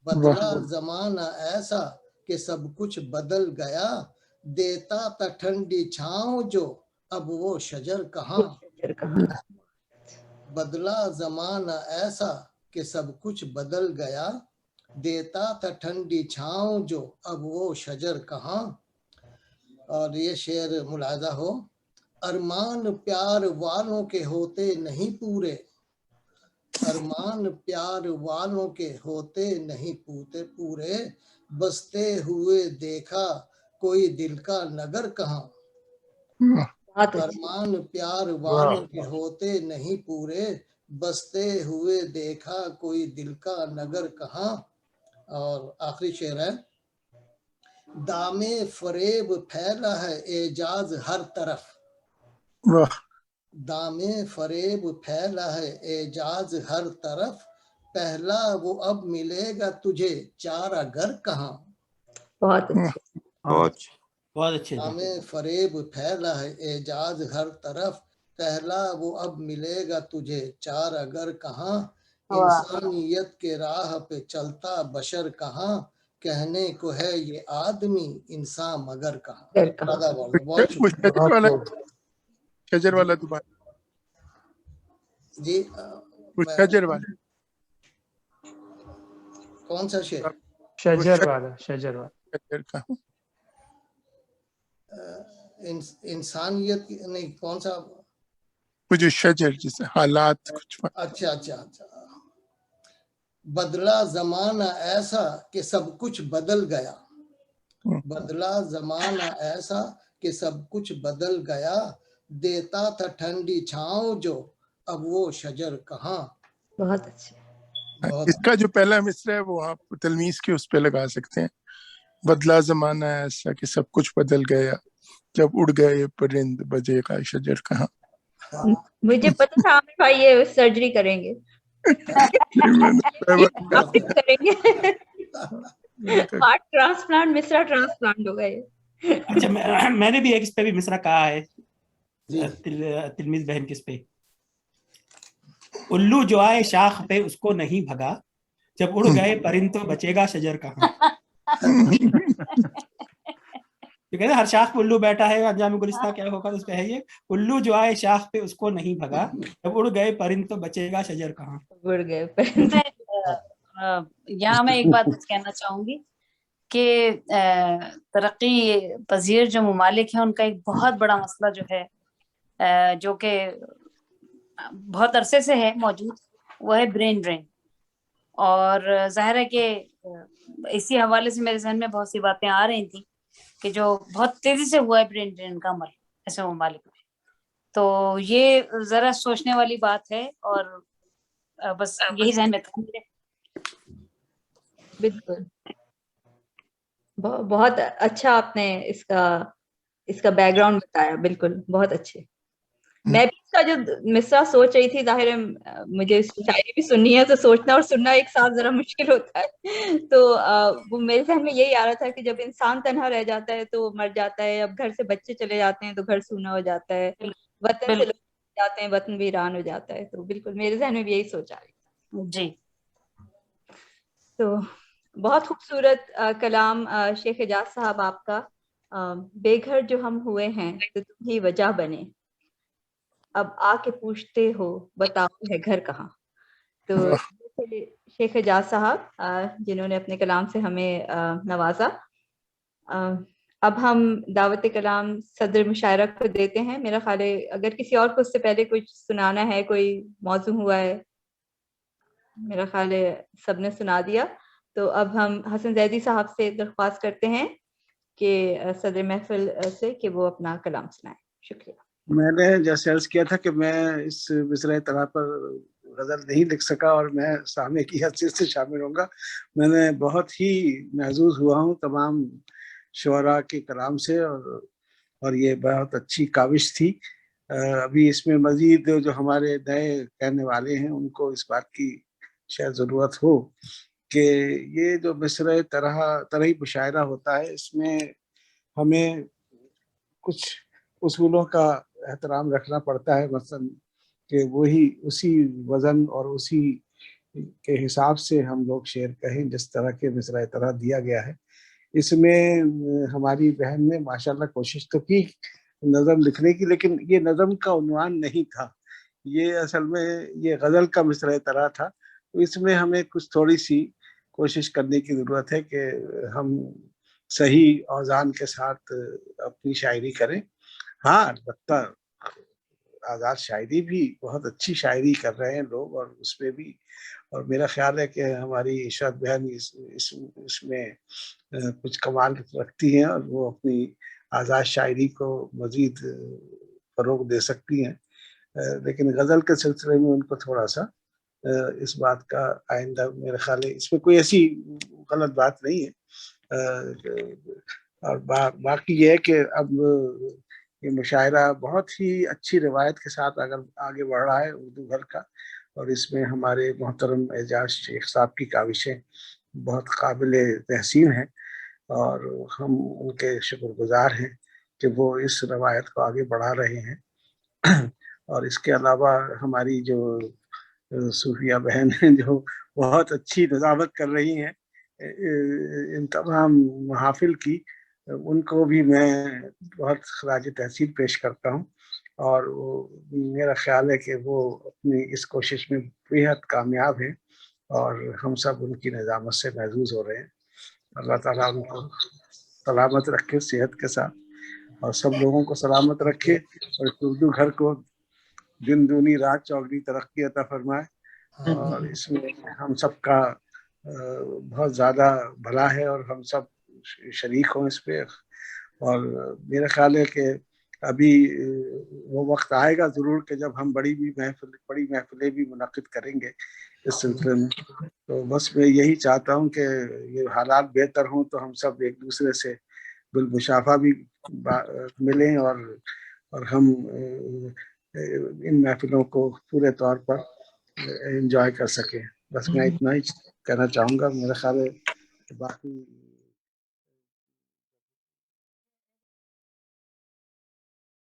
بدلا زمانہ ایسا کہ سب کچھ بدل گیا، دیتا تھا ٹھنڈی چھاؤں جو اب وہ شجر کہاں. بدلا زمانہ ایسا کہ سب کچھ بدل گیا، دیتا تھا ٹھنڈی چھاؤں جو اب وہ شجر کہاں. اور یہ شعر ملاحظہ ہو، ارمان پیار والوں کے ہوتے نہیں پورے، ارمان پیار والوں کے ہوتے نہیں پورے، بستے ہوئے دیکھا کوئی دل کا نگر کہاں. ارمان پیار والوں کے ہوتے نہیں پورے، بستے ہوئے دیکھا کوئی دل کا نگر کہاں. اور آخری شعر ہے، دام فریب پھیلا ہے اعجاز ہر طرف، دام فریب پھیلا ہے اعجاز ہر طرف، پہلا وہ اب ملے گا تجھے چارہ گر کہاں. بہت اچھے. بہت اچھے. دام فریب پھیلا ہے اعجاز ہر طرف، پہلا وہ اب ملے گا تجھے چارہ گر کہاں. انسانیت کے راہ پہ چلتا بشر کہاں، کہنے کو ہے یہ آدمی انسان مگر کہاں. بہت شکریہ. شجر والا دوبارہ جی شجر والا کون سا شعر؟ شجر والا. شجر کا انسانیت نہیں، کون سا؟ وہ جو شجر جیسے حالات کچھ. اچھا، بدلا زمانہ ایسا کہ سب کچھ بدل گیا، بدلا زمانہ ایسا کہ سب کچھ بدل گیا، دیتا تھا ٹھنڈی چھاؤں جو اب وہ شجر کہاں. بہت اچھے. اس کا جو پہلا مصرع ہے وہ آپ تلمیذ کے اس پہ لگا سکتے ہیں، بدلا زمانہ ایسا کہ سب کچھ بدل گیا، جب اڑ گئے پرند بجے کا شجر کہاں. مجھے پتا تھا عامر بھائی یہ سرجری کریں گے. کریں گے ہارٹ ٹرانسپلانٹ، مصرع ٹرانسپلانٹ ہو گئے. اچھا میں نے بھی ایک اس پہ بھی مصرع کہا ہے تلمیذ بہن کس پہ، الو جو آئے شاخ پہ اس کو نہیں بھگا، जब उड़ गए परिंद तो बचेगा शजर कहाँ। तो कहते हर शाख पे उल्लू बैठा है, अंजाम गुलिस्तां क्या होगा उस पे है ये, उल्लू जो आए शाख पे उसको नहीं भगा, जब उड़ गए परिंद तो बचेगा शजर कहाँ। उड़ गए परिंद। यहाँ मैं एक बात कहना चाहूंगी कि तरक्की पजीर जो ममालिक हैं उनका एक बहुत बड़ा मसला जो है जो कि बहुत अरसे से है मौजूद, वो है ब्रेन ड्रेन। और जाहिर है कि इसी हवाले से मेरे जहन में बहुत सी बातें आ रही थी कि जो बहुत तेजी से हुआ है ब्रेन ड्रेन का अमल ऐसे ममालिक में, तो ये जरा सोचने वाली बात है। और बस यही जहन में था मेरे। बिल्कुल, बहुत अच्छा आपने इसका बैकग्राउंड बताया, बिल्कुल बहुत अच्छे। मैं भी इसका जो मिसरा सोच रही थी, जाहिर है मुझे शायरी भी सुननी है, तो सोचना और सुनना एक साथ जरा मुश्किल होता है। तो वो मेरे ज़हन में यही आ रहा था कि जब इंसान तन्हा रह जाता है तो मर जाता है, अब घर से बच्चे चले जाते हैं तो घर सूना हो जाता है, वतन से लोग जाते हैं वतन वीरान हो जाता है। तो बिल्कुल मेरे ज़हन में भी यही सोच आ रही थी जी। तो बहुत खूबसूरत कलाम शेख एजाज साहब आपका। बेघर जो हम हुए हैं तो तुम ही वजह बने, अब आके पूछते हो बताओ है घर कहाँ। तो शेख एजाज साहब जिन्होंने अपने कलाम से हमें नवाजा। अब हम दावत कलाम सदर मुशायरा को देते हैं। मेरा ख्याल है अगर किसी और को उससे पहले कुछ सुनाना है, कोई मौजू हुआ है, मेरा ख्याल है सबने सुना दिया। तो अब हम हसन जैदी साहब से दरख्वास्त करते हैं कि सदर महफिल से कि वो अपना कलाम सुनाएं। शुक्रिया। मैंने जैसे अर्ज किया था कि मैं इस मिसरे तरह पर गज़ल नहीं लिख सका और मैं सामने की हैसियत से शामिल होऊंगा। मैंने बहुत ही महजूज हुआ हूँ तमाम शुअरा के कलाम से, और ये बहुत अच्छी काविश थी। अभी इसमें मजीद जो हमारे नए कहने वाले हैं उनको इस बात की शायद ज़रूरत हो कि ये जो मिसरे तरही मुशायरा होता है, इसमें हमें कुछ उसूलों का एहतराम रखना पड़ता है। मसलन कि वही उसी वज़न और उसी के हिसाब से हम लोग शेर कहें जिस तरह के मिसरा तरह दिया गया है। इसमें हमारी बहन ने माशाल्लाह कोशिश तो की नज़म लिखने की, लेकिन ये नज़म का उन्वान नहीं था, ये असल में ये गज़ल का मिसरा तरह था। तो इसमें हमें कुछ थोड़ी सी कोशिश करने की ज़रूरत है कि हम सही औज़ान के साथ अपनी शायरी करें। हाँ, अलबत्ता आज़ाद शायरी भी बहुत अच्छी शायरी कर रहे हैं लोग, और उसमें भी, और मेरा ख्याल है कि हमारी इशरत बहन इसमें कुछ कमाल रखती हैं और वो अपनी आज़ाद शायरी को मज़ीद फ़रोग़ दे सकती हैं। लेकिन गज़ल के सिलसिले में उनको थोड़ा सा इस बात का आइंदा, मेरा ख्याल है इसमें कोई ऐसी गलत बात नहीं है। और बाकी ये है कि अब ये मुशायरा बहुत ही अच्छी रिवायत के साथ अगर आगे बढ़ रहा है उर्दू घर का, और इसमें हमारे मोहतरम एजाज शेख साहब की काविशें बहुत काबिल तहसीन हैं, और हम उनके शुक्रगुजार हैं कि वो इस रवायत को आगे बढ़ा रहे हैं। और इसके अलावा हमारी जो सूफिया बहन हैं जो बहुत अच्छी निज़ामत कर रही हैं इन तमाम महफिल की, उनको भी मैं बहुत खराज तहसीन पेश करता हूँ। और वो मेरा ख्याल है कि वो अपनी इस कोशिश में बेहद कामयाब हैं और हम सब उनकी निज़ामत से महजूज हो रहे हैं। अल्लाह ताला उनको सलामत रखे सेहत के साथ, और सब लोगों को सलामत रखे, और उर्दू घर को दिन दूनी रात चौगनी तरक्की अता फरमाए। और इसमें हम सब का बहुत ज़्यादा भला है और हम सब शरीक हों इस पे। और मेरा ख्याल है कि अभी वो वक्त आएगा ज़रूर कि जब हम बड़ी महफिलें भी मुनक़िद करेंगे इस सिलसिले में। तो बस मैं यही चाहता हूँ कि ये हालात बेहतर हों तो हम सब एक दूसरे से बिलमुशाफा भी मिलें, और हम इन महफिलों को पूरे तौर पर एंजॉय कर सकें। बस मैं इतना ही कहना चाहूँगा। मेरा ख्याल है बाकी